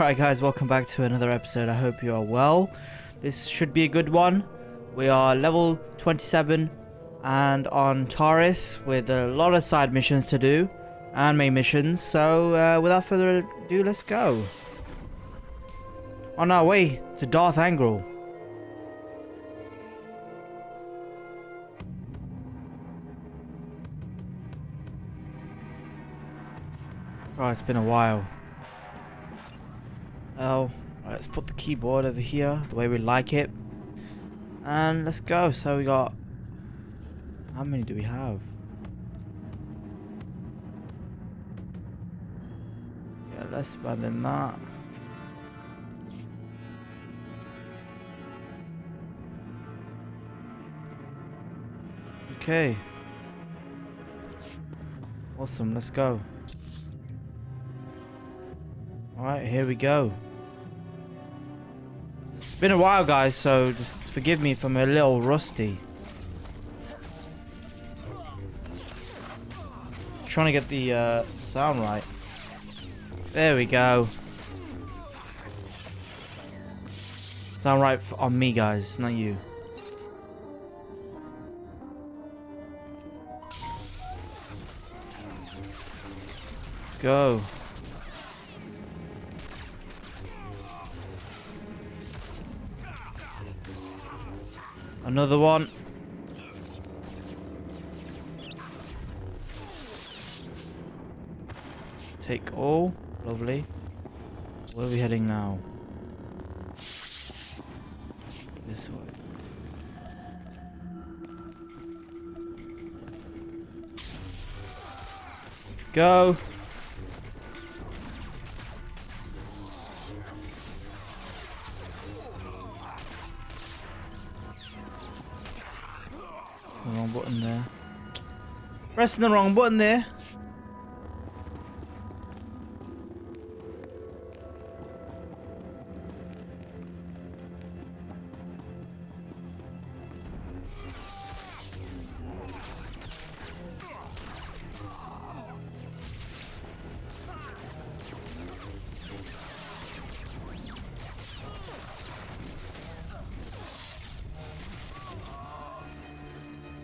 Alright guys, welcome back to another episode. I hope you are well. This should be a good one. We are level 27 and on Taris with a lot of side missions to do and main missions. So without further ado, let's go. On our way to Darth Angral. Oh, it's been a while. Oh, right, let's put the keyboard over here the way we like it. And let's go. So we got... How many do we have? Yeah, less bad than that. Okay. Awesome, let's go. Alright, here we go. It's been a while, guys, so just forgive me if I'm a little rusty. Trying to get the sound right. There we go. Sound right on me, guys, not you. Let's go. Another one. Take all. Lovely. Where are we heading now? This way. Let's go. The wrong button there. Pressing the wrong button there.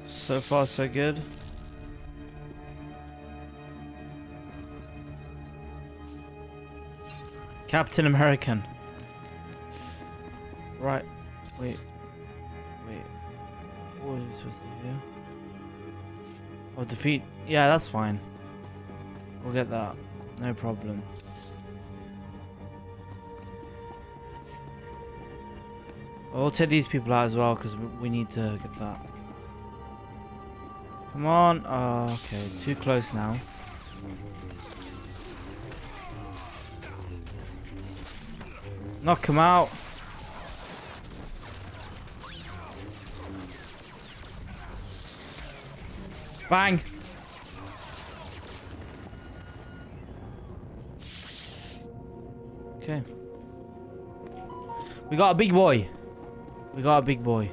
So far, so good. Captain American. Right. Wait. What are you supposed to do? Oh, defeat. Yeah, that's fine. We'll get that. No problem. We'll take these people out as well because we need to get that. Come on. Oh, okay. Too close now. Knock him out. Bang. Okay. We got a big boy. We got a big boy.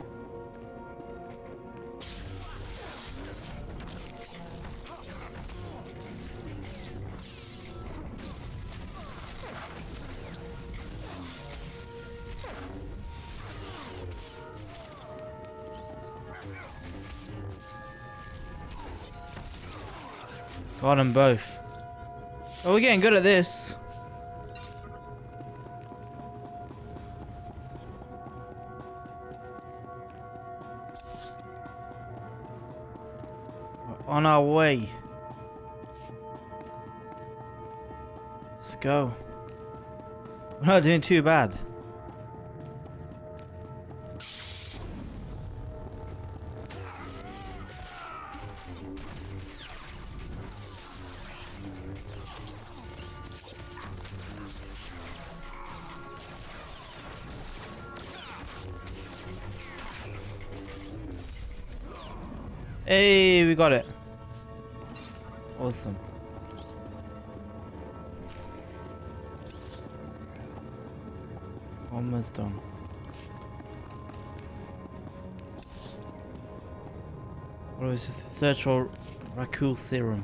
Got them both. Oh, we're getting good at this. We're on our way. Let's go. We're not doing too bad. Hey, we got it. Awesome. Almost done. What was just a search for Rakul serum?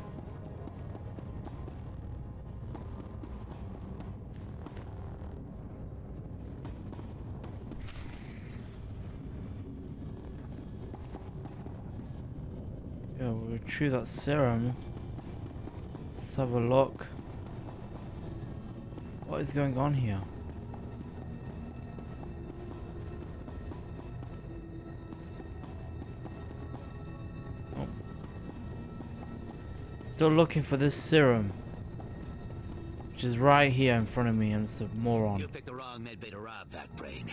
So we'll retrieve that serum. Let's have a look. What is going on here? Oh. Still looking for this serum. Which is right here in front of me, and it's a moron. You picked the wrong medbay to rob, Vat Brain.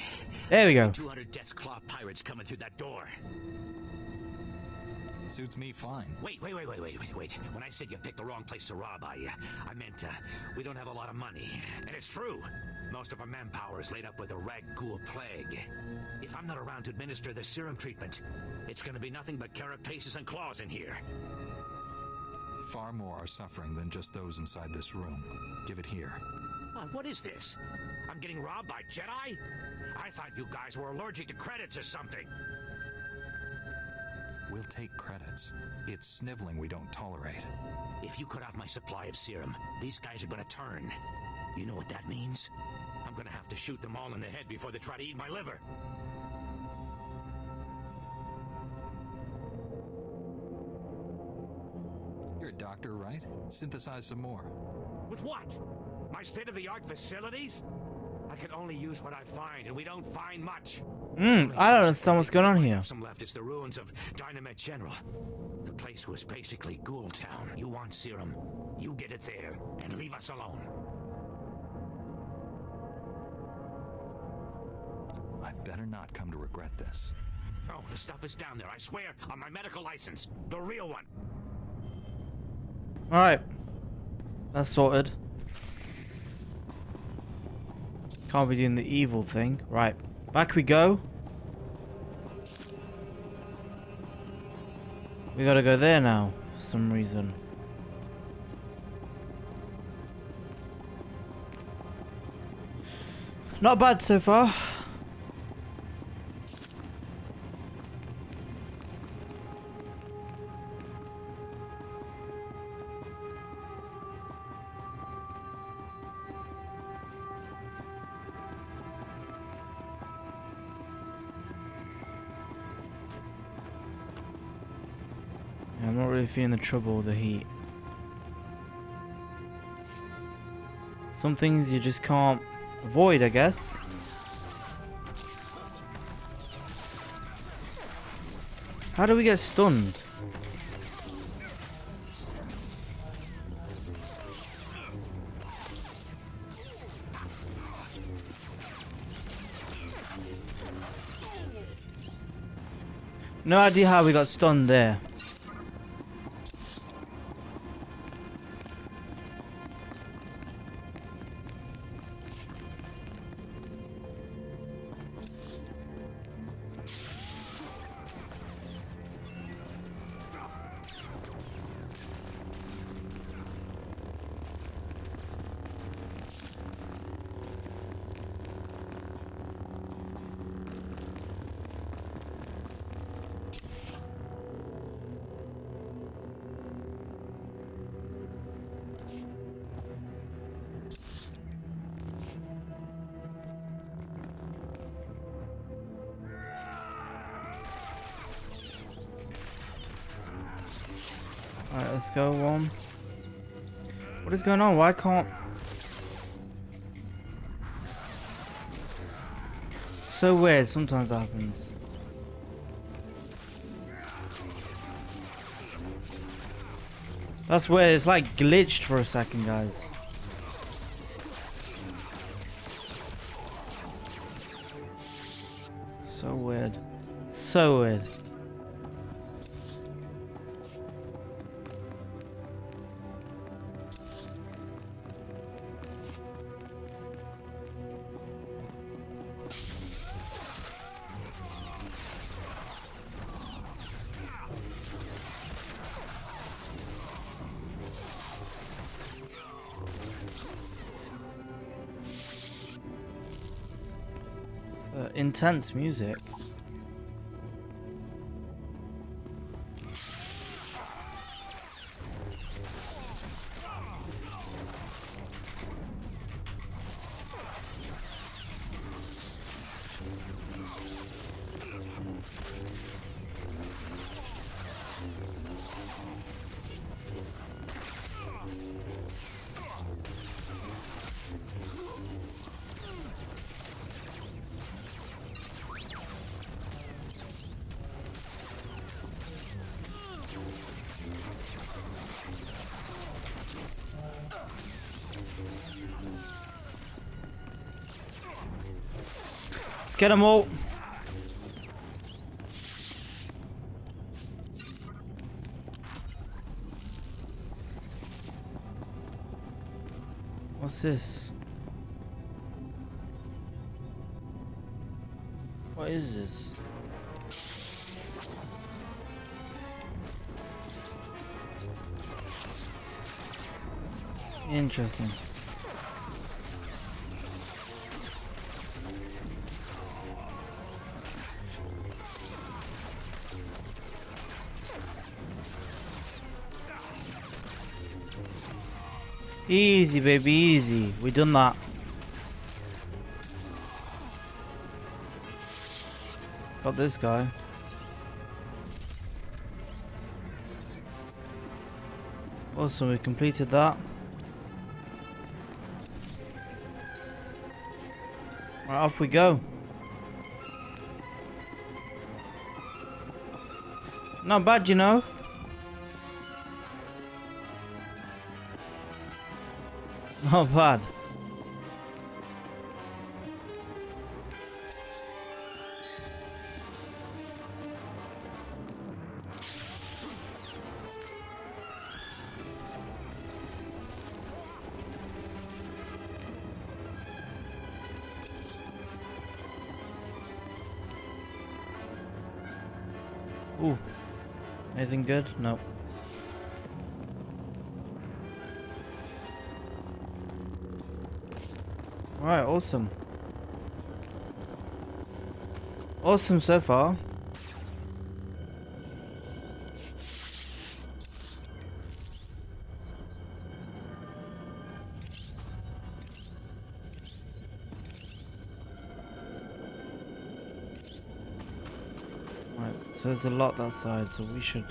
There we go. 200 Death's Claw pirates coming through that door. Suits me fine. Wait. When I said you picked the wrong place to rob, I meant we don't have a lot of money. And it's true. Most of our manpower is laid up with the rag ghoul plague. If I'm not around to administer the serum treatment, it's gonna be nothing but carapaces and claws in here. Far more are suffering than just those inside this room. Give it here. What is this? I'm getting robbed by Jedi? I thought you guys were allergic to credits or something. We'll take credits. It's sniveling we don't tolerate. If you cut off my supply of serum, these guys are gonna turn. You know what that means? I'm gonna have to shoot them all in the head before they try to eat my liver. You're a doctor, right? Synthesize some more. With what? My state-of-the-art facilities? I can only use what I find, and we don't find much. I don't understand what's going on here. Some left is the ruins of Dynamite General. The place was basically Ghoul Town. You want serum, you get it there, and leave us alone. I better not come to regret this. Oh, the stuff is down there, I swear, on my medical license. The real one. Alright. That's sorted. Can't be doing the evil thing. Right. Back we go. We gotta go there now, for some reason. Not bad so far. I'm not really feeling the trouble with the heat. Some things you just can't avoid, I guess. How do we get stunned? No idea how we got stunned there. Alright, let's go on. What is going on? Why can't... So weird, sometimes that happens. That's weird, it's like glitched for a second, guys. So weird. So weird. Intense music. Let's get them all. What's this? What is this? Interesting. Easy, baby, easy. We done that. Got this guy. Awesome, we completed that. Right, off we go. Not bad, you know. Not bad. Ooh. Anything good? No. Alright, awesome. Awesome so far. Right, so there's a lot that side, so we should...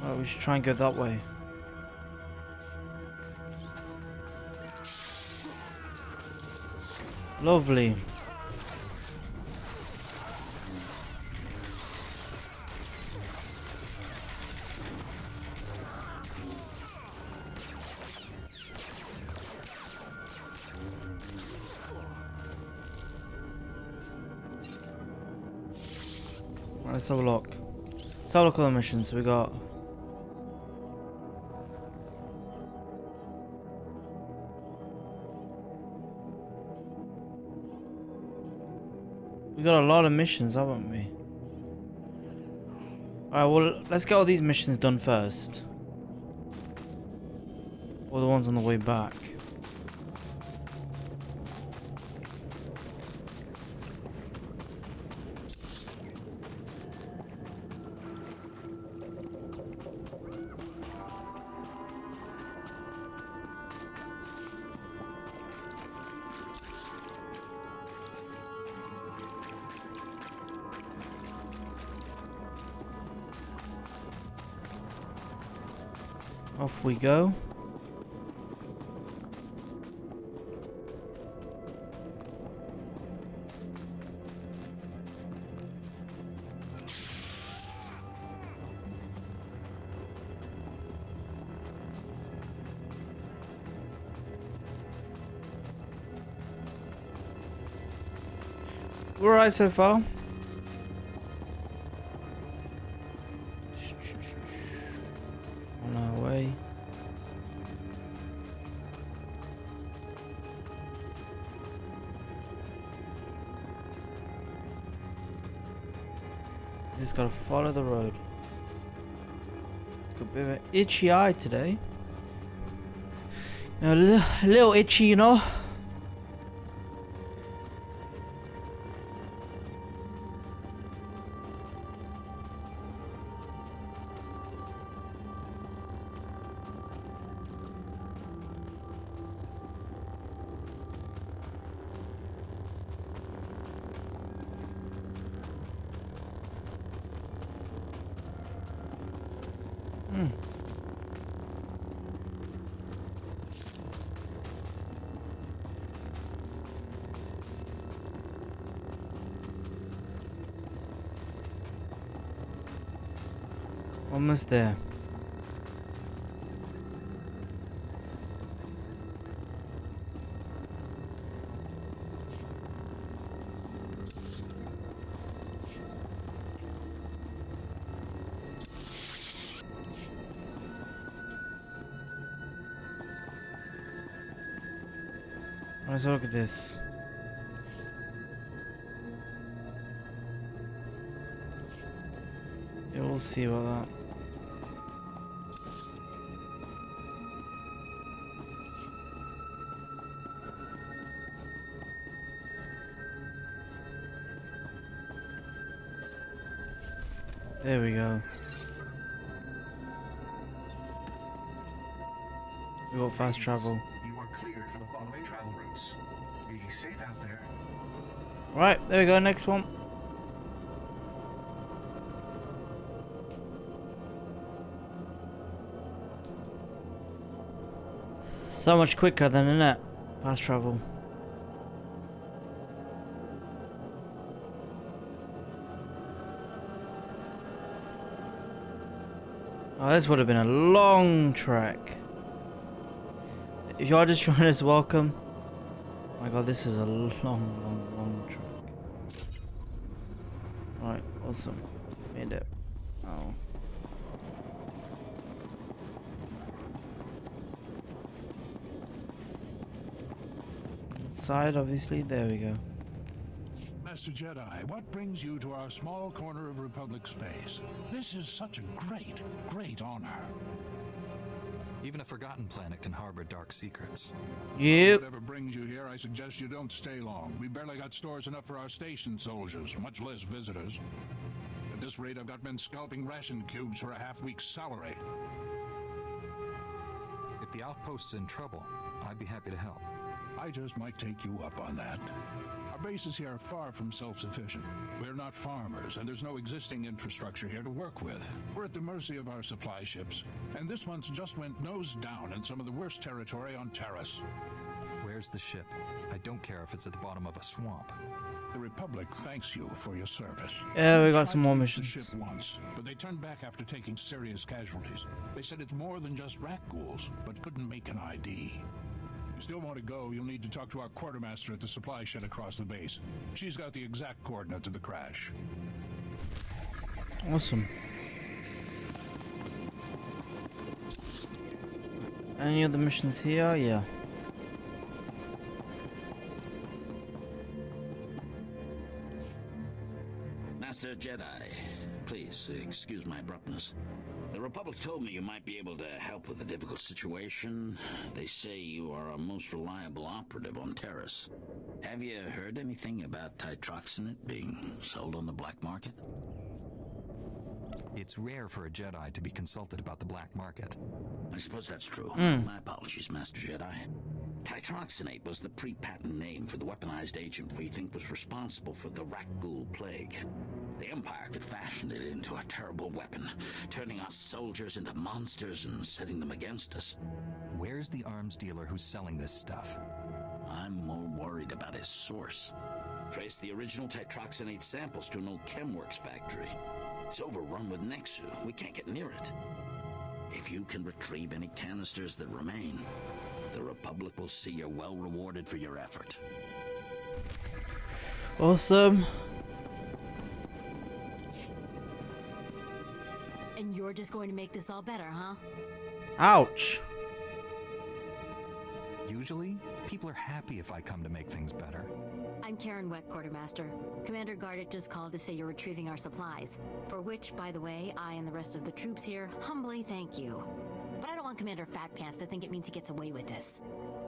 Right, we should try and go that way. Lovely. Right, let's have a look. Let's have a look at the missions we got. We got a lot of missions, haven't we? Alright, well, let's get all these missions done first. Or the ones on the way back. Off we go. We're alright so far. On our way. Just gotta follow the road. Got a bit of an itchy eye today. You know, a little itchy, you know. Almost there. Let's look at this. Yeah, we'll see about that. There we go. We got fast travel. You are cleared for the following travel routes. Be safe out there. Right, there we go, next one. So much quicker than in it. Fast travel. Oh, this would have been a long trek. If you are just joining us, welcome. Oh my god, this is a long trek. Right, awesome. Made it. Oh. Side, obviously. There we go. Master Jedi, what brings you to our small corner of Republic space? This is such a great honor. Even a forgotten planet can harbor dark secrets. Yep. Whatever brings you here, I suggest you don't stay long. We barely got stores enough for our station soldiers, much less visitors. At this rate, I've got men scalping ration cubes for a half-week's salary. If the outpost's in trouble, I'd be happy to help. I just might take you up on that. Our bases here are far from self-sufficient. We're not farmers, and there's no existing infrastructure here to work with. We're at the mercy of our supply ships, and this one's just went nose down in some of the worst territory on Taris. Where's the ship? I don't care if it's at the bottom of a swamp. The Republic thanks you for your service. Yeah, we got tried some to more use the missions. ship once, but they turned back after taking serious casualties. They said it's more than just rat ghouls, but couldn't make an ID. If you still want to go, you'll need to talk to our quartermaster at the supply shed across the base. She's got the exact coordinates of the crash. Awesome. Any other missions here? Yeah. Master Jedi, please excuse my abruptness. The Republic told me you might be able to help with a difficult situation. They say you are a most reliable operative on Taris. Have you heard anything about titroxinate being sold on the black market? It's rare for a Jedi to be consulted about the black market. I suppose that's true. My apologies, Master Jedi. Titroxinate was the pre-patent name for the weaponized agent we think was responsible for the rat ghoul plague. The Empire could fashion it into a terrible weapon, turning us soldiers into monsters and setting them against us. Where's the arms dealer who's selling this stuff? I'm more worried about his source. Traced the original titroxinate samples to an old Chemworks factory. It's overrun with Nexu. We can't get near it. If you can retrieve any canisters that remain, the Republic will see you're well rewarded for your effort. Awesome. And you're just going to make this all better, huh? Ouch. Usually, people are happy if I come to make things better. I'm Karen Wet, Quartermaster. Commander Gardet just called to say you're retrieving our supplies. For which, by the way, I and the rest of the troops here humbly thank you. But I don't want Commander Fat Pants to think it means he gets away with this.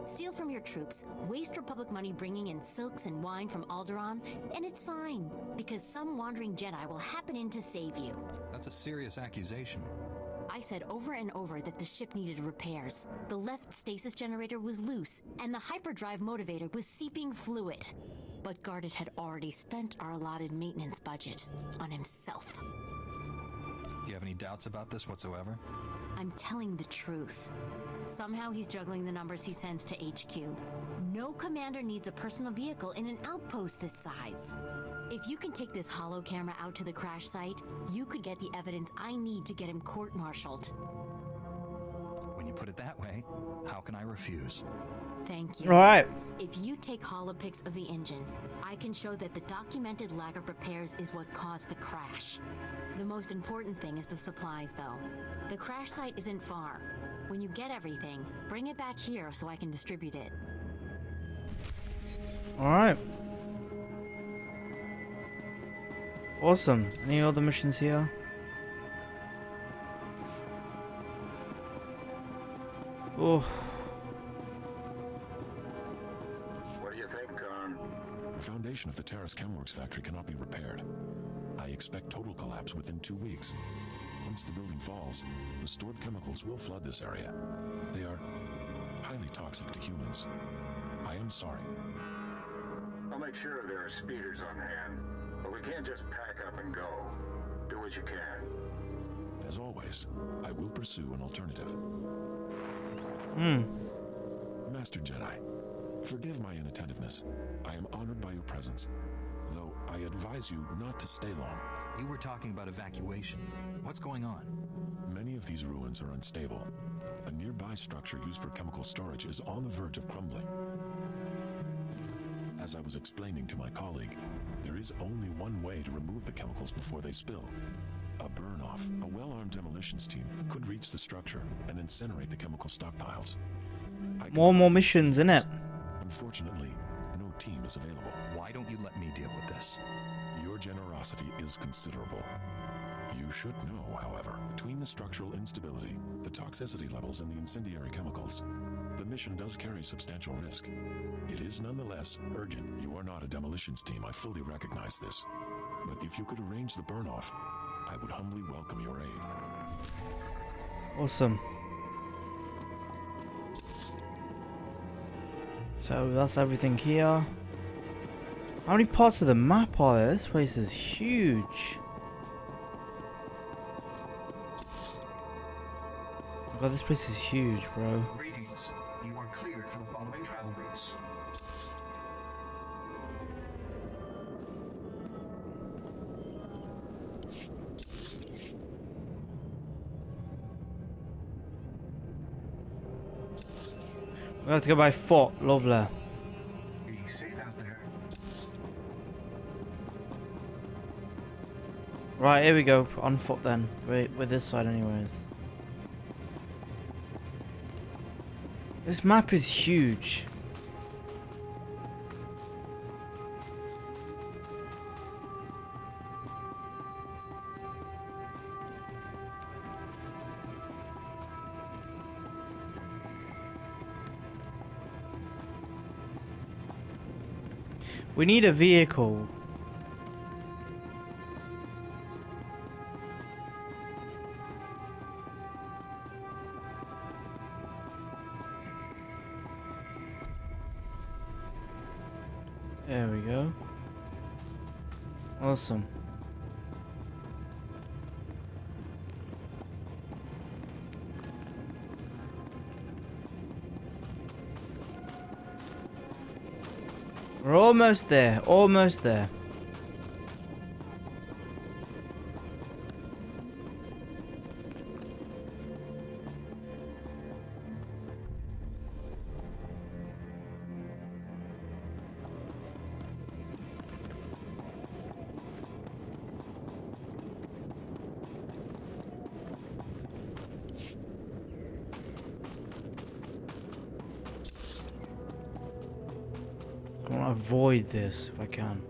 Steal from your troops, waste Republic money bringing in silks and wine from Alderaan, and it's fine, because some wandering Jedi will happen in to save you. That's a serious accusation. I said over and over that the ship needed repairs. The left stasis generator was loose, and the hyperdrive motivator was seeping fluid. But Gardet had already spent our allotted maintenance budget on himself. Do you have any doubts about this whatsoever? I'm telling the truth. Somehow he's juggling the numbers he sends to HQ. No commander needs a personal vehicle in an outpost this size. If you can take this holo camera out to the crash site, you could get the evidence I need to get him court-martialed. When you put it that way, how can I refuse? Thank you. Right. If you take holopics of the engine, I can show that the documented lack of repairs is what caused the crash. The most important thing is the supplies, though. The crash site isn't far. When you get everything, bring it back here so I can distribute it. Alright. Awesome. Any other missions here? Oh. What do you think, Khan? The foundation of the Taris Chemworks factory cannot be repaired. I expect total collapse within 2 weeks. Once the building falls, the stored chemicals will flood this area. They are highly toxic to humans. I am sorry. I'll make sure there are speeders on hand, but we can't just pack up and go. Do what you can. As always, I will pursue an alternative. Master Jedi, forgive my inattentiveness. I am honored by your presence, though I advise you not to stay long. You were talking about evacuation. What's going on? Many of these ruins are unstable. A nearby structure used for chemical storage is on the verge of crumbling. As I was explaining to my colleague, there is only one way to remove the chemicals before they spill. A burn-off. A well-armed demolitions team could reach the structure and incinerate the chemical stockpiles. More missions, innit? Unfortunately, no team is available. Why don't you let me deal with this? Your generosity is considerable. You should know, however, between the structural instability, the toxicity levels, and the incendiary chemicals, the mission does carry substantial risk. It is nonetheless urgent. You are not a demolitions team, I fully recognize this. But if you could arrange the burn-off, I would humbly welcome your aid. Awesome. So that's everything here. How many parts of the map are there? This place is huge. Oh god, this place is huge, bro. Greetings. You are cleared for the following travel routes. We have to go by foot. Lovely. Be safe out there. Right, here we go. On foot then. We're this side anyways. This map is huge. We need a vehicle. There we go. Awesome. We're almost there. Almost there. I want to avoid this if I can.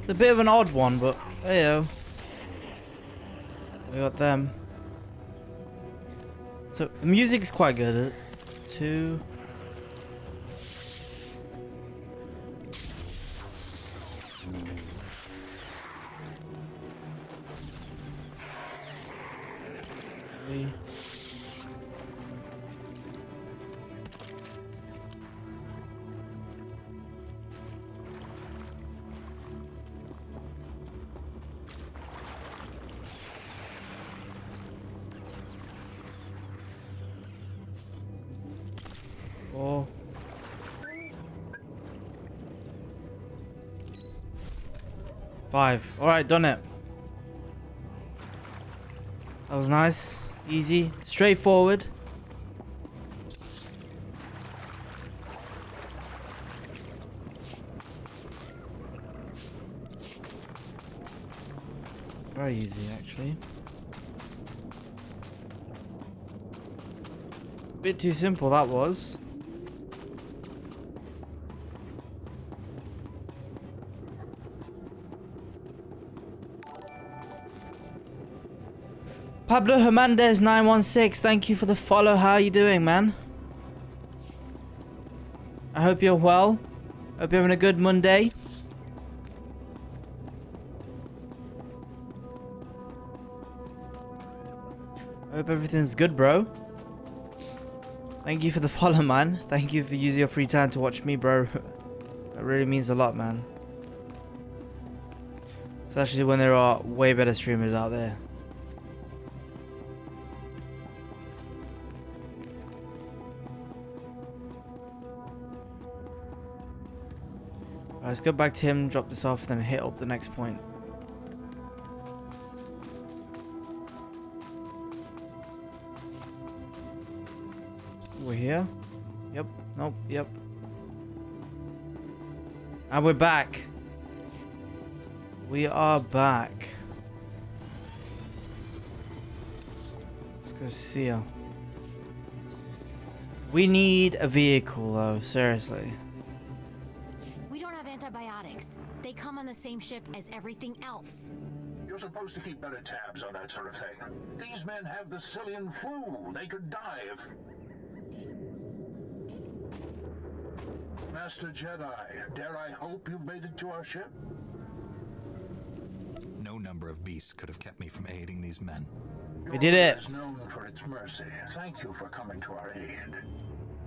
It's a bit of an odd one, but hey-o. We got them. So the music's quite good. 2. Three. 4. Five. Alright, done it. That was nice. Easy. Straightforward. Very easy, actually. Bit too simple, that was. Pablo Hernandez 916, thank you for the follow. How are you doing, man? I hope you're well. Hope you're having a good Monday. Hope everything's good, bro. Thank you for the follow, man. Thank you for using your free time to watch me, bro. That really means a lot, man. Especially when there are way better streamers out there. Alright, let's go back to him, drop this off, then hit up the next point. We're here. Yep. Nope. Yep. And we're back. We are back. Let's go see her. We need a vehicle, though. Seriously. We don't have antibiotics. They come on the same ship as everything else. You're supposed to keep better tabs on that sort of thing. These men have the Cillian flu. They could die if... Master Jedi, dare I hope you've made it to our ship? No number of beasts could have kept me from aiding these men. We did it. Your order is known for its mercy. Thank you for coming to our aid.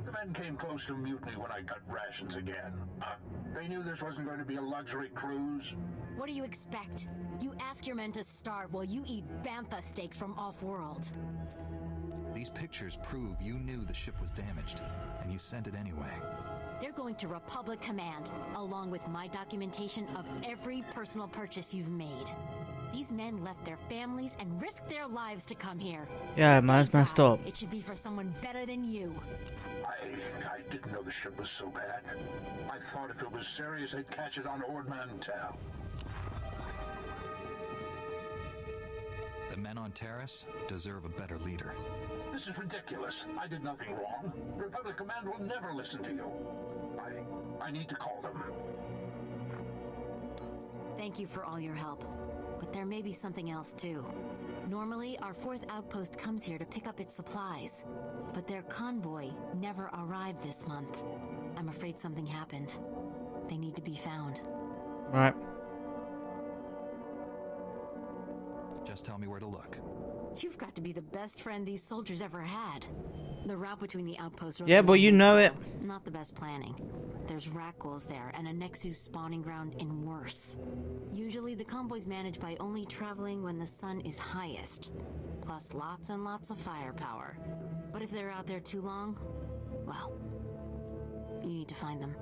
The men came close to mutiny when I got rations again. They knew this wasn't going to be a luxury cruise. What do you expect? You ask your men to starve while you eat bantha steaks from off-world. These pictures prove you knew the ship was damaged, and you sent it anyway. They're going to Republic Command, along with my documentation of every personal purchase you've made. These men left their families and risked their lives to come here. Yeah, man, it's messed up. It should be for someone better than you. I didn't know the ship was so bad. I thought if it was serious, they'd catch it on Ord Mantell. The men on Taris deserve a better leader. This is ridiculous. I did nothing wrong. Republic Command will never listen to you. I need to call them. Thank you for all your help. But there may be something else too. Normally, our 4th outpost comes here to pick up its supplies. But their convoy never arrived this month. I'm afraid something happened. They need to be found. Right. Just tell me where to look. You've got to be the best friend these soldiers ever had. The route between the outposts... Yeah, but you know it. Not the best planning. There's Rakghouls there, and a Nexus spawning ground in worse. Usually the convoy's managed by only traveling when the sun is highest. Plus lots and lots of firepower. But if they're out there too long, well, you need to find them.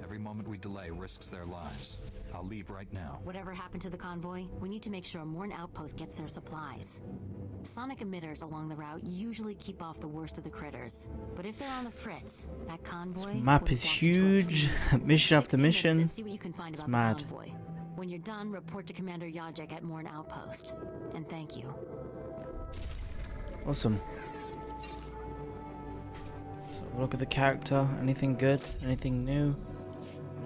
Every moment we delay risks their lives. I'll leave right now. Whatever happened to the convoy, we need to make sure Morn Outpost gets their supplies. Sonic emitters along the route usually keep off the worst of the critters. But if they're on the fritz, that convoy... This map would is walk huge. into a Mission after Fix the emitters mission. and see what you can find It's about mad. the convoy. When you're done, report to Commander Yajek at Morn Outpost. And thank you. Awesome. So look at the character. Anything good? Anything new?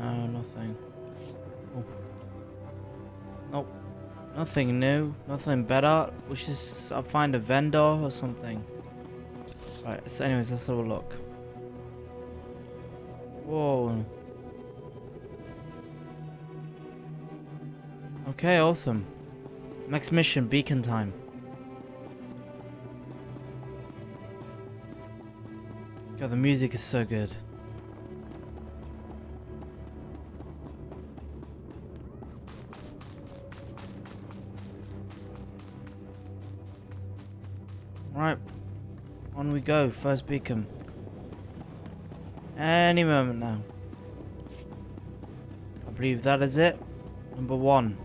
No, nothing. Oh. Nope. Nothing new. Nothing better. We should find a vendor or something. Right. So anyways, let's have a look. Whoa. Okay, awesome. Next mission, beacon time. God, the music is so good. Right, on we go. First beacon. any moment now. I believe that is it. Number 1.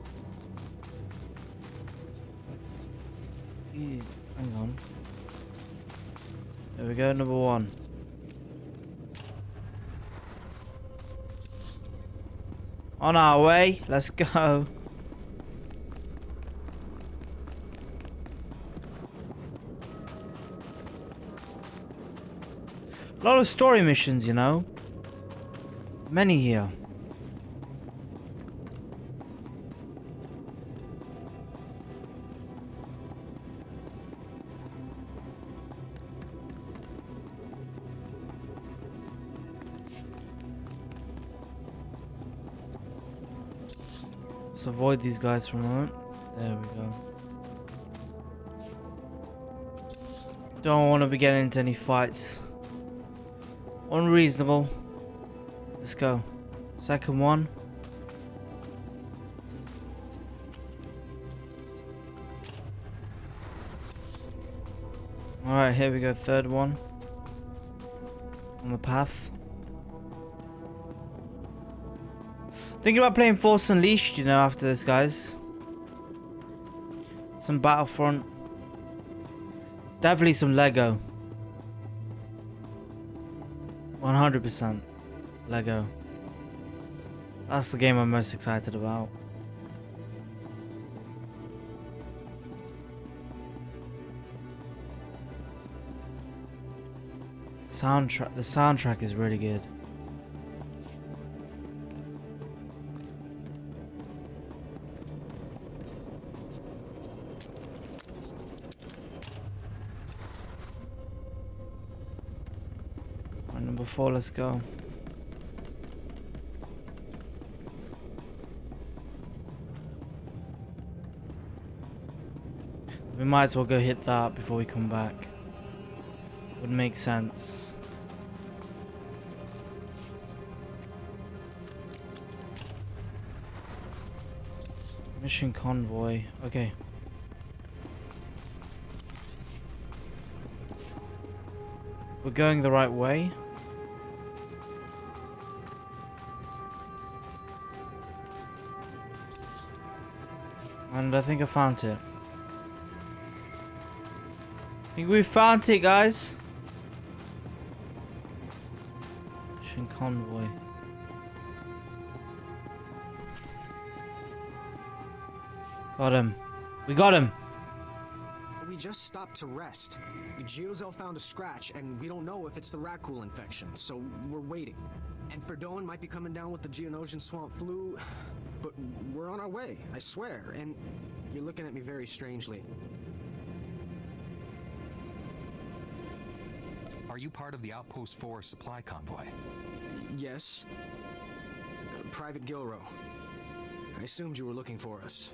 Hang on. There we go, number 1. On our way, let's go. A lot of story missions, you know. Many here. Let's avoid these guys for a moment. There we go. Don't want to be getting into any fights. Unreasonable. Let's go. Second one. Alright, here we go. Third one. On the path. Thinking about playing Force Unleashed, you know, after this, guys. Some Battlefront. Definitely some Lego. 100% Lego. That's the game I'm most excited about. The soundtrack is really good. Number 4, let's go. We might as well go hit that before we come back. Would make sense. Mission convoy. Okay. We're going the right way. And I think I found it. I think we found it, guys. Mission convoy. Got him. We got him. We just stopped to rest. Geozel found a scratch, and we don't know if it's the rat ghoul infection, so we're waiting. And Verdone might be coming down with the Geonosian swamp flu, but we're on our way, I swear, and you're looking at me very strangely. Are you part of the Outpost 4 supply convoy? Yes. Private Gilrow. I assumed you were looking for us.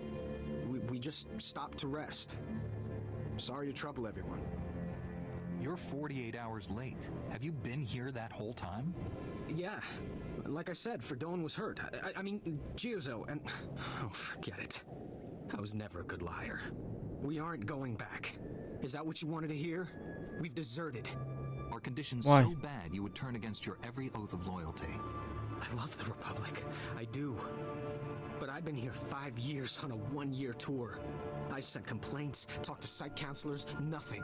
We just stopped to rest. Sorry to trouble everyone. You're 48 hours late. Have you been here that whole time? Yeah. Like I said, Verdone was hurt. I mean, Geozel, and... Oh, forget it. I was never a good liar. We aren't going back. Is that what you wanted to hear? We've deserted. Are conditions Why? so bad you would turn against your every oath of loyalty? I love the Republic. I do. But I've been here 5 years on a 1-year tour. I sent complaints, talked to site counselors, nothing.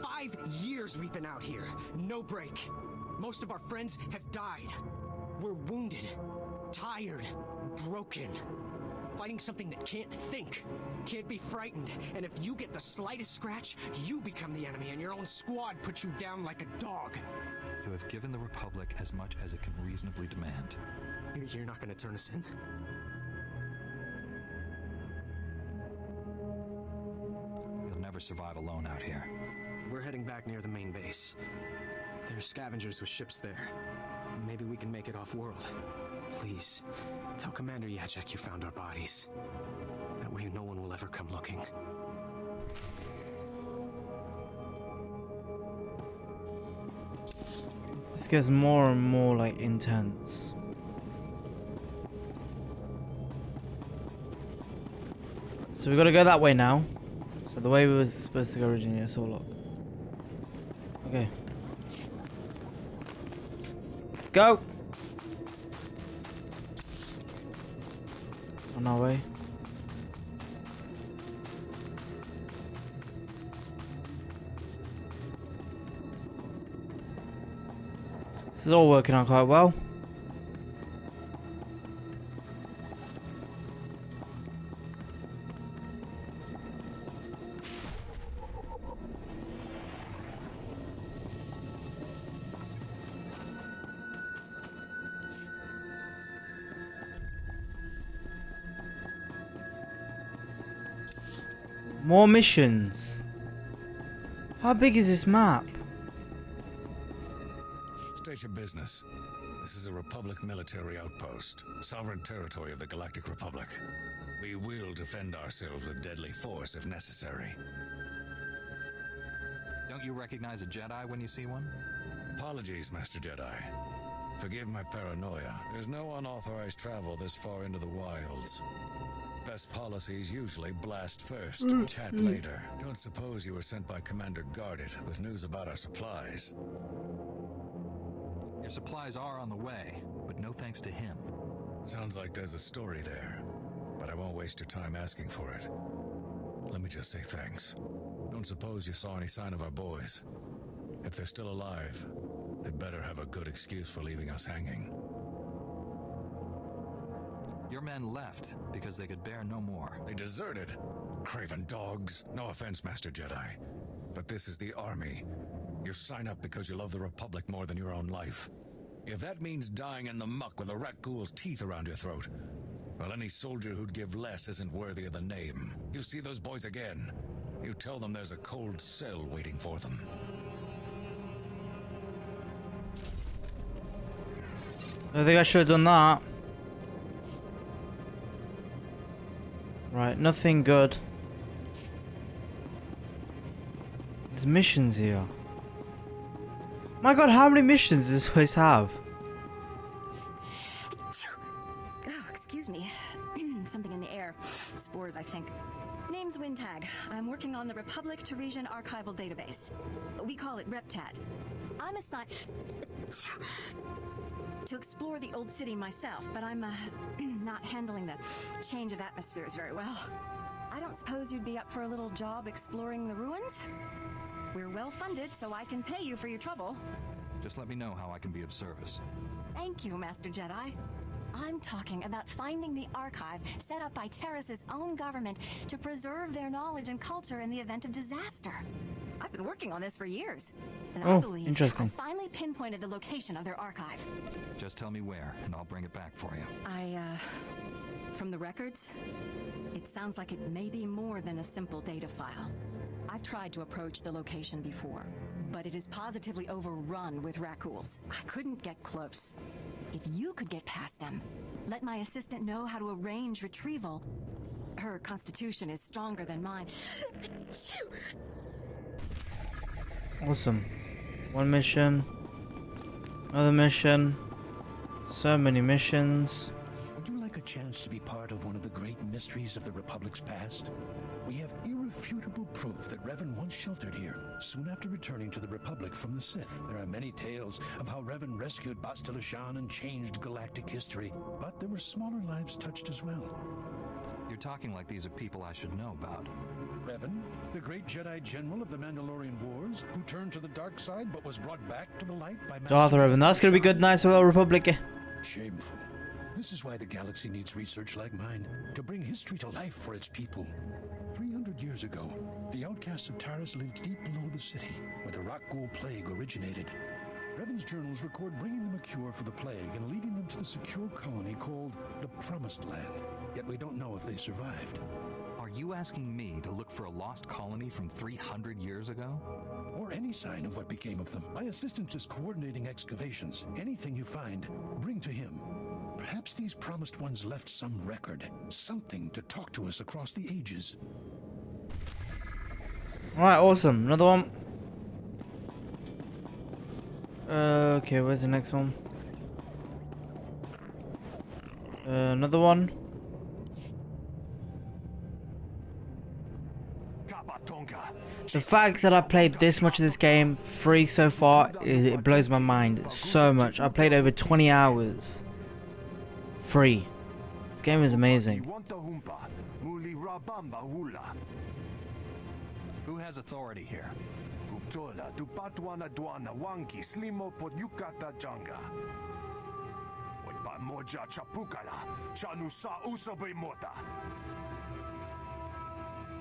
5 years we've been out here. No break. Most of our friends have died. We're wounded, tired, broken. Fighting something that can't think, can't be frightened. And if you get the slightest scratch, you become the enemy and your own squad puts you down like a dog. You have given the Republic as much as it can reasonably demand. You're not gonna turn us in? You'll never survive alone out here. We're heading back near the main base. There's scavengers with ships there. Maybe we can make it off-world. Please, tell Commander Yajek you found our bodies. That way no one will ever come looking. This gets more and more like intense. So we gotta go that way now. So the way we was supposed to go originally, so look. Okay. go. On our way. This is all working out quite well. More missions. How big is this map? State your business. This is a Republic military outpost, sovereign territory of the Galactic Republic. We will defend ourselves with deadly force if necessary. Don't you recognize a Jedi when you see one? Apologies, Master Jedi. Forgive my paranoia. There's no unauthorized travel this far into the wilds. Best policies usually blast first, chat later. Don't suppose you were sent by Commander Guarded with news about our supplies. Your supplies are on the way, but no thanks to him. Sounds like there's a story there, but I won't waste your time asking for it. Let me just say thanks. Don't suppose you saw any sign of our boys. If they're still alive, they better have a good excuse for leaving us hanging. Your men left because they could bear no more. They deserted. Craven dogs. No offense, Master Jedi, but this is the army. You sign up because you love the Republic more than your own life. If that means dying in the muck with a rat ghoul's teeth around your throat, well, any soldier who'd give less isn't worthy of the name. You see those boys again, you tell them there's a cold cell waiting for them. I think I should have done that. Right, nothing good. There's missions here. My god, how many missions does this place have? Oh, excuse me. Something in the air. Spores, I think. Name's Wintag. I'm working on the Republic Tarisian archival database. We call it RepTat. I'm assigned to explore the old city myself, but I'm not handling the change of atmospheres very well. I don't suppose you'd be up for a little job exploring the ruins? We're well funded, so I can pay you for your trouble. Just let me know how I can be of service. Thank you, Master Jedi. I'm talking about finding the archive set up by Taris's own government to preserve their knowledge and culture in the event of disaster. I've been working on this for years, and I believe I finally pinpointed the location of their archive. Just tell me where, and I'll bring it back for you. From the records, it sounds like it may be more than a simple data file. I've tried to approach the location before, but it is positively overrun with raccoons. I couldn't get close. If you could get past them, let my assistant know how to arrange retrieval. Her constitution is stronger than mine. Awesome. One mission. Another mission. So many missions. Would you like a chance to be part of one of the great mysteries of the Republic's past? We have irrefutable proof that Revan once sheltered here, soon after returning to the Republic from the Sith. There are many tales of how Revan rescued Bastila Shan and changed galactic history, but there were smaller lives touched as well. You're talking like these are people I should know about. Revan, the great Jedi General of the Mandalorian Wars, who turned to the dark side but was brought back to the light by Darth Revan, that's gonna be good, nice little Republic. Shameful. This is why the galaxy needs research like mine, to bring history to life for its people. 300 years ago, the outcasts of Taris lived deep below the city, where the rock ghoul plague originated. Revan's journals record bringing them a cure for the plague and leading them to the secure colony called the Promised Land. Yet we don't know if they survived. Are you asking me to look for a lost colony from 300 years ago? Or any sign of what became of them. My assistant is coordinating excavations. Anything you find, bring to him. Perhaps these promised ones left some record, something to talk to us across the ages. Alright, awesome. Another one. Okay, where's the next one? Another one. The fact that I played this much of this game free so far, it blows my mind so much. I played over 20 hours free. This game is amazing. Who has authority here?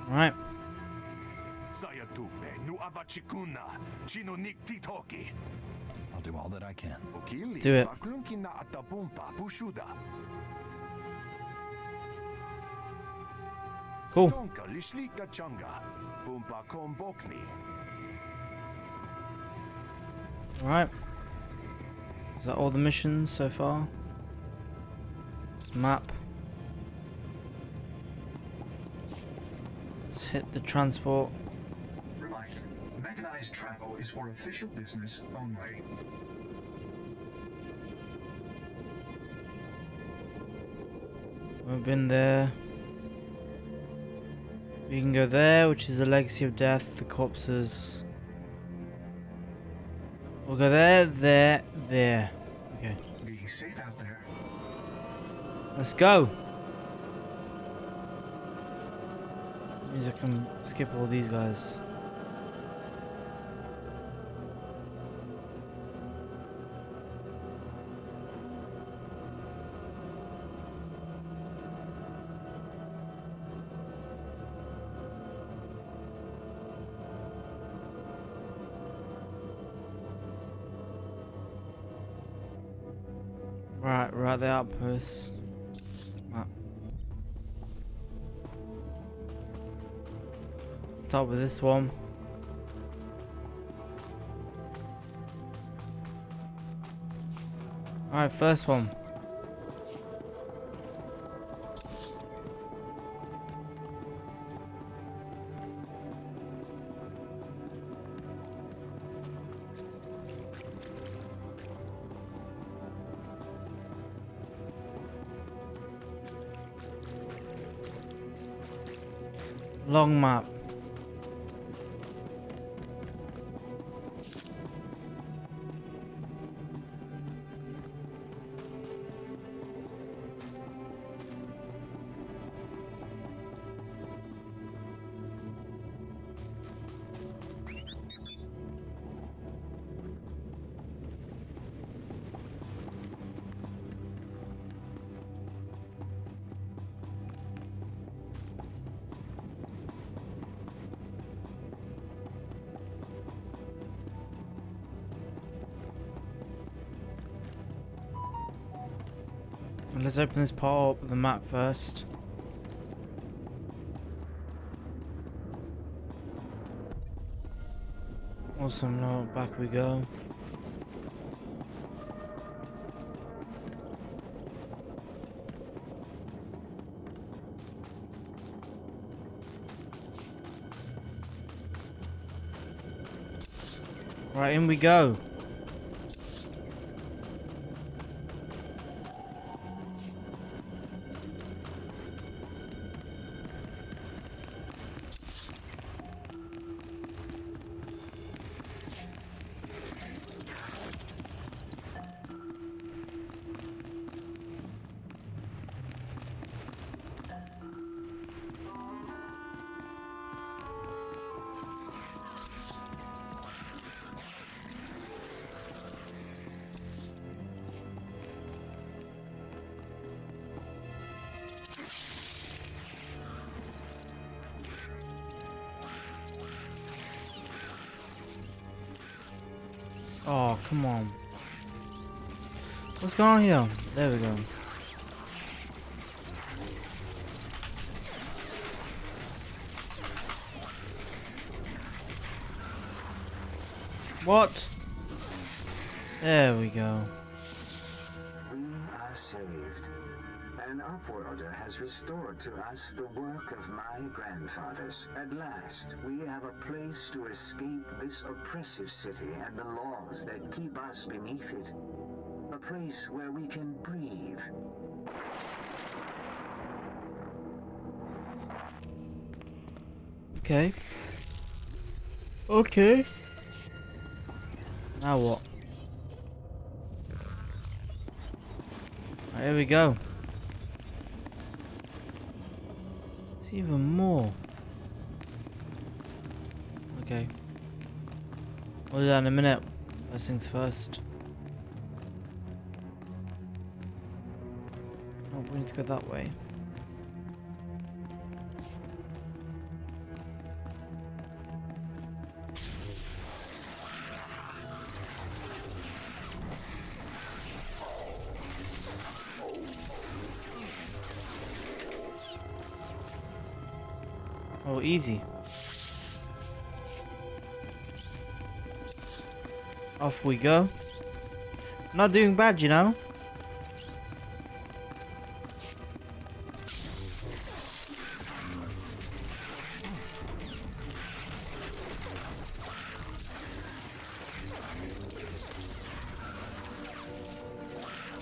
Right. I'll do all that I can. Let's do it. Cool. Alright. Is that all the missions so far? This map. Let's hit the transport. Reminder, mechanized travel is for official business only. We've been there. We can go there, which is the legacy of death, the corpses. We'll go there, there, there. Okay. Be safe out there. Let's go. Means I can skip all these guys. Right, the outpost. Map. Start with this one. Alright, first one. Long map. Let's open this part up with the map first. Awesome, now back we go. Right, in we go. Oh, come on. What's going on here? There we go. What? There we go. We are saved. An Upworlder has restored to us the work of my grandfathers. At last, we have a place to escape this oppressive city and the laws that keep us beneath it. A place where we can breathe. Okay. Okay. Now what? Right, here we go. It's even more. Okay. We'll do that in a minute. First things first. Oh, we need to go that way. Oh, easy. Off we go. Not doing bad, you know.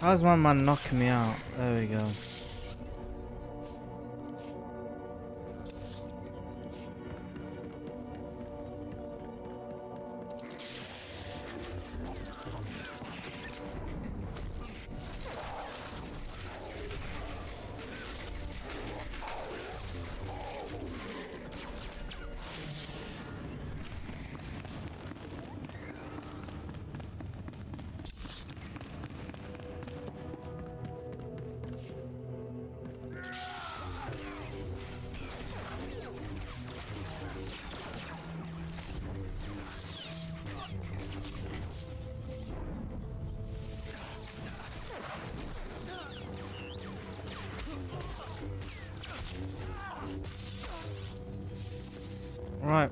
How's my man knocking me out? There we go. Right.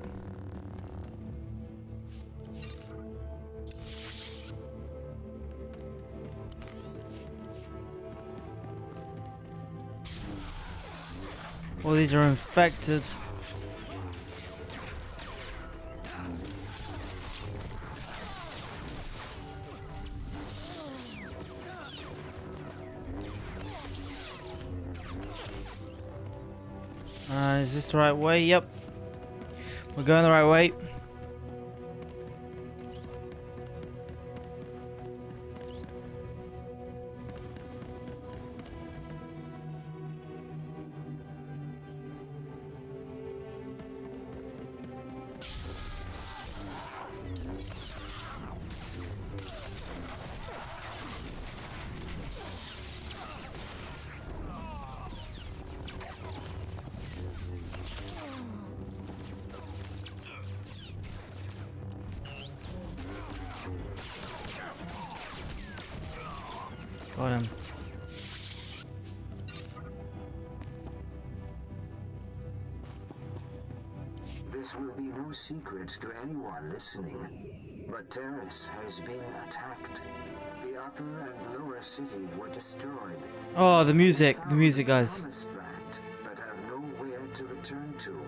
All these are infected. Is this the right way? Yep. We're going the right way. Got him. This will be no secret to anyone listening, but Taris has been attacked. The upper and lower city were destroyed. Oh, the music, guys. Promised land, but have nowhere to return to.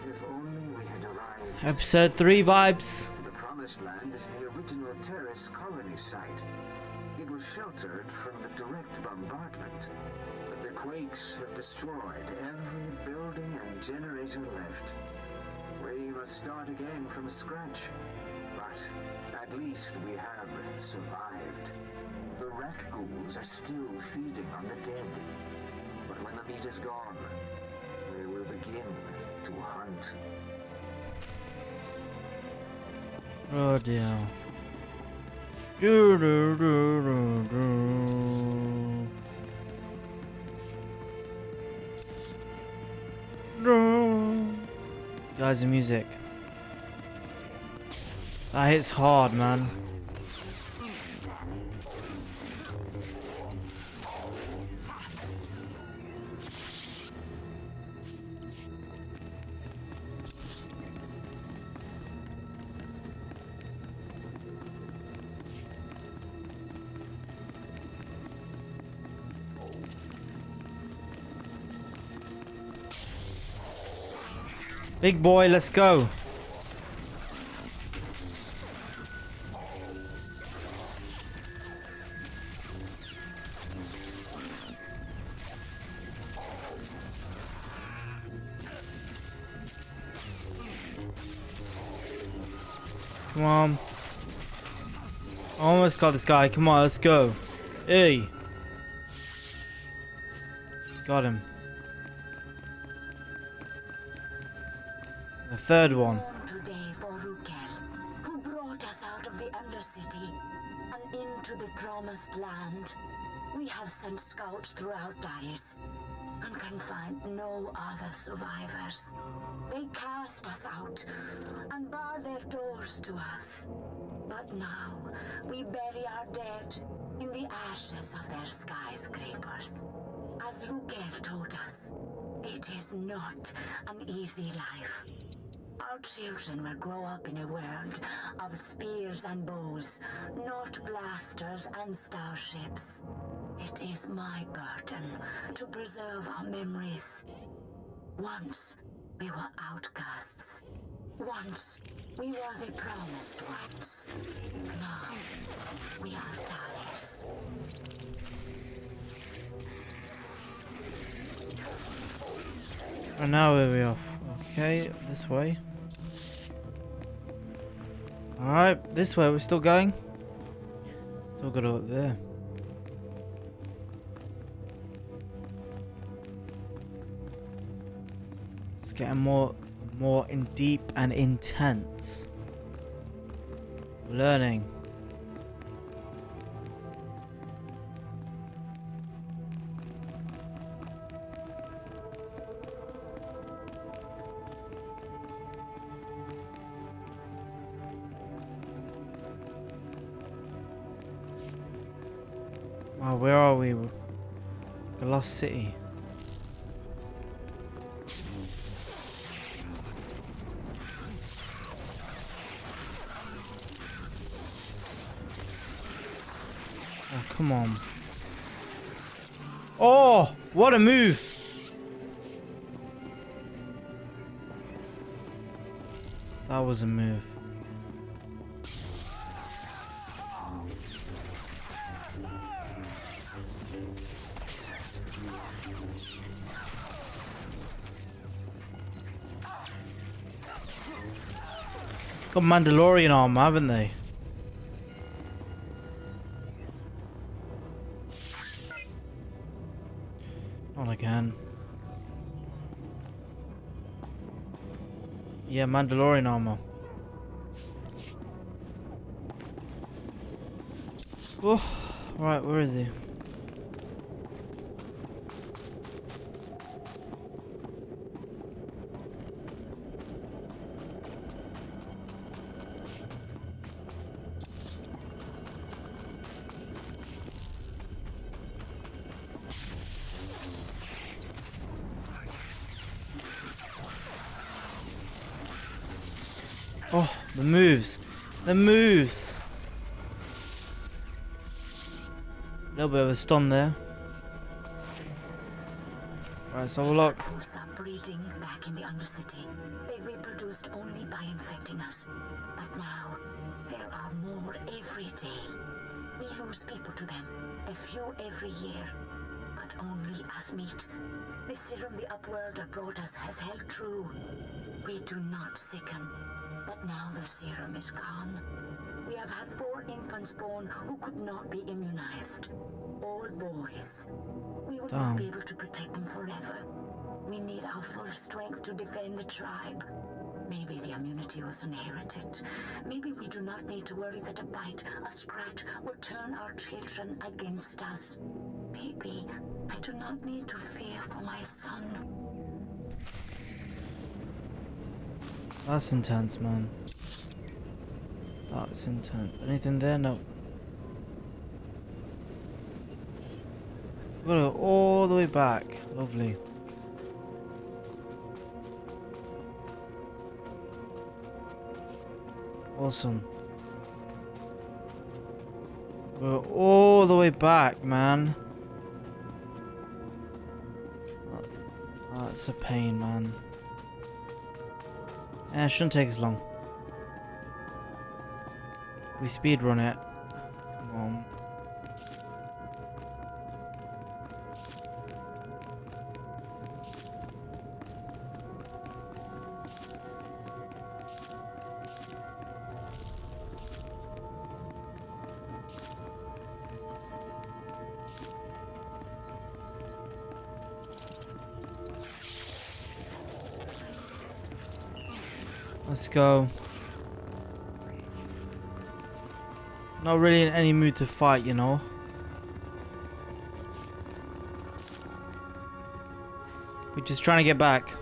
If only we had arrived. Episode 3 vibes. The Promised Land is the original Taris colony site. It was sheltered from the direct bombardment, but the quakes have destroyed every building and generator left. We must start again from scratch, but at least we have survived. The wreck ghouls are still feeding on the dead, but when the meat is gone, they will begin to hunt. Oh dear. Do, do, do, do, do. Do. Guys, the music. That hits hard, man. Big boy, let's go. Come on. Almost got this guy. Come on, let's go. Hey. Got him. The third one. Today for Rukel, who brought us out of the Undercity and into the Promised Land. We have sent scouts throughout Taris and can find no other survivors. They cast us out and bar their doors to us. But now we bury our dead in the ashes of their skyscrapers. As Rukev told us, it is not an easy life. Our children will grow up in a world of spears and bows, not blasters and starships. It is my burden to preserve our memories. Once we were outcasts. Once we were the promised ones. Now we are Taris. And now where are we off? Okay, this way. Alright, this way. We're still going. Still got up there. It's getting more in deep and intense. Learning. Oh, where are we? The Lost City. Oh, come on. Oh, what a move. That was a move. Got Mandalorian armor, haven't they? Not again. Yeah, Mandalorian armor. Oh, right, where is he? Oh, the moves. The moves. A little bit of a stun there. Right, so we'll look. Are breeding back in the Undercity. They reproduced only by infecting us. But now, there are more every day. We lose people to them. A few every year. But only as meat. The serum the Upworlder brought us has held true. We do not sicken. But now the serum is gone. We have had 4 infants born who could not be immunized. All boys. We will not be able to protect them forever. We need our full strength to defend the tribe. Maybe the immunity was inherited. Maybe we do not need to worry that a bite, a scratch, will turn our children against us. Maybe I do not need to fear for my son. That's intense, man. That's intense. Anything there? No. We've got to go all the way back. Lovely. Awesome. We're all the way back, man. That's a pain, man. Yeah, it shouldn't take as long. We speedrun it. Come on. Let's go. Not really in any mood to fight, you know. We're just trying to get back.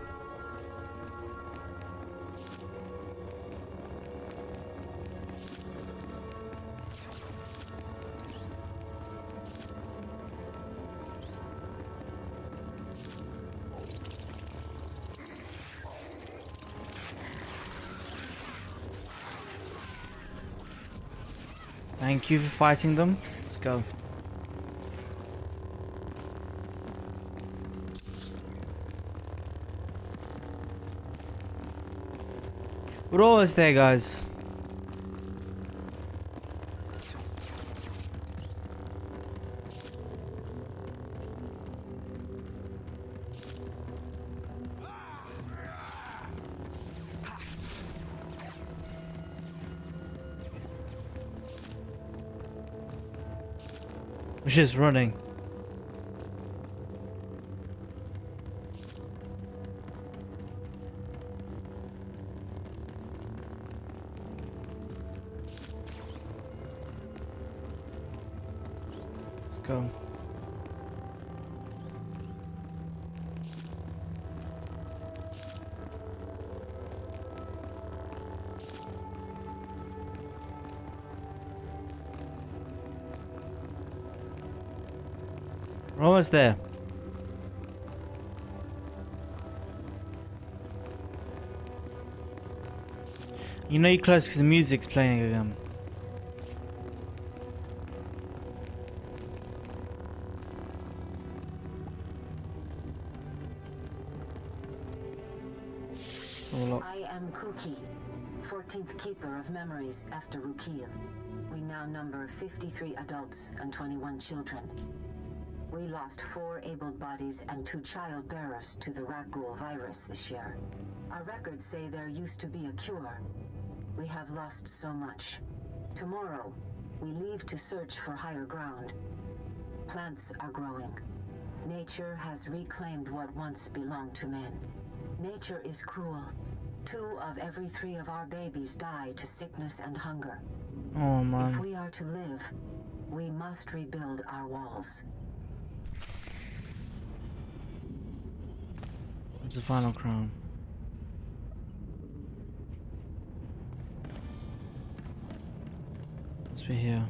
Thank you for fighting them. Let's go. We're almost there, guys. We're just running. Let's go. We're almost there. You know you're close because the music's playing again. I am Kuki, 14th Keeper of Memories after Rukil. We now number 53 adults and 21 children. We lost 4 able bodies and 2 child bearers to the Rakghoul virus this year. Our records say there used to be a cure. We have lost so much. Tomorrow, we leave to search for higher ground. Plants are growing. Nature has reclaimed what once belonged to men. Nature is cruel. 2 of every 3 of our babies die to sickness and hunger. Oh man. If we are to live, we must rebuild our walls. It's the final crown. Must be here.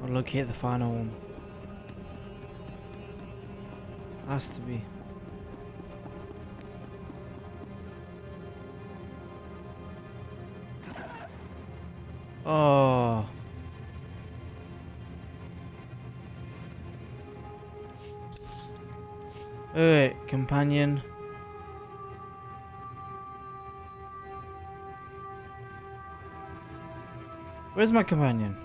I'll locate the final one. Has to be. Oh. Wait, companion. Where's my companion?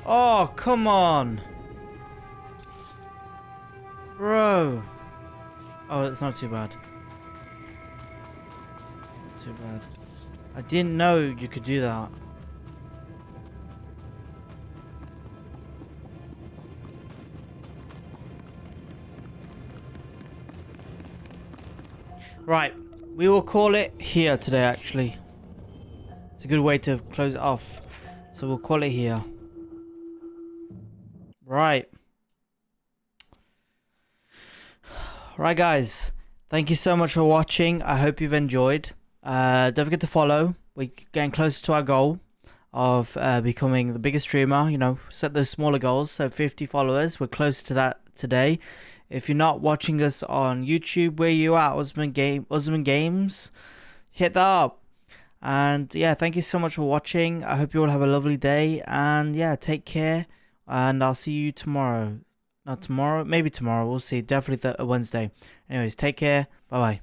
Oh, come on. Bro. Oh, it's not too bad. Not too bad. I didn't know you could do that. Right, we will call it here today actually. It's a good way to close it off. So we'll call it here. Right. Right guys, thank you so much for watching. I hope you've enjoyed. Don't forget to follow. We're getting closer to our goal of becoming the biggest streamer. You know, set those smaller goals. So 50 followers. We're closer to that today. If you're not watching us on YouTube, where you at? Usman Games. Hit that up. And yeah, thank you so much for watching. I hope you all have a lovely day. And yeah, take care. And I'll see you tomorrow. Not tomorrow, maybe tomorrow. We'll see. Definitely Wednesday. Anyways, take care. Bye bye.